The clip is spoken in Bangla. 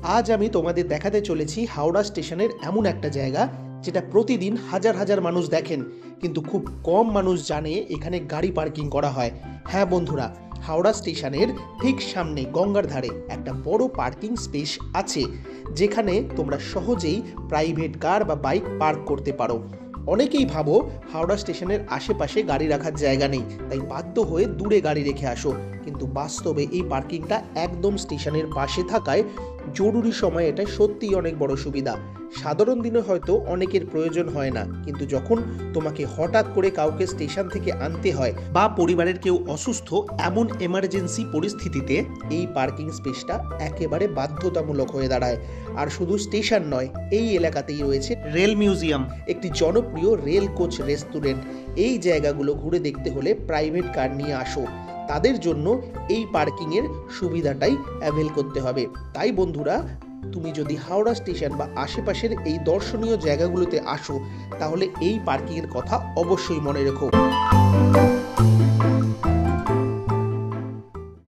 আজ আমি তোমাদের দেখাতে চলেছি হাওড়া স্টেশনের এমন একটা জায়গা যেটা প্রতিদিন হাজার হাজার মানুষ দেখেন, কিন্তু খুব কম মানুষ জানে এখানে গাড়ি পার্কিং করা হয়। হ্যাঁ বন্ধুরা, হাওড়া স্টেশনের ঠিক সামনে গঙ্গার ধারে একটা বড় পার্কিং স্পেস আছে, যেখানে তোমরা সহজেই প্রাইভেট কার বা বাইক পার্ক করতে পারো। অনেকেই ভাবো হাওড়া স্টেশনের আশেপাশে গাড়ি রাখার জায়গা নেই, তাই বাধ্য হয়ে দূরে গাড়ি রেখে আসো, কিন্তু বাস্তবে এই পার্কিংটা একদম স্টেশনের পাশে থাকায় জরুরি সময়ে এটা সত্যিই অনেক বড় সুবিধা। সাধারণ দিনে হয়তো অনেকের প্রয়োজন হয় না, কিন্তু যখন তোমাকে হঠাৎ করে কাউকে স্টেশন থেকে আনতে হয় বা পরিবারের কেউ অসুস্থ, এমন এমার্জেন্সি পরিস্থিতিতে এই পার্কিং স্পেসটা একেবারে বাধ্যতামূলক হয়ে দাঁড়ায়। আর শুধু স্টেশন নয়, এই এলাকাতেই রয়েছে রেল মিউজিয়াম, একটি জনপ্রিয় রেল কোচ রেস্টুরেন্ট। এই জায়গাগুলো ঘুরে দেখতে হলে প্রাইভেট কার নিয়ে আসো, তাদের জন্য এই পার্কিংয়ের সুবিধাটাই অ্যাভেল করতে হবে। তাই বন্ধুরা, তুমি যদি হাওড়া স্টেশন বা আশেপাশের এই দর্শনীয় জায়গাগুলোতে আসো, তাহলে এই পার্কিংয়ের কথা অবশ্যই মনে রেখো।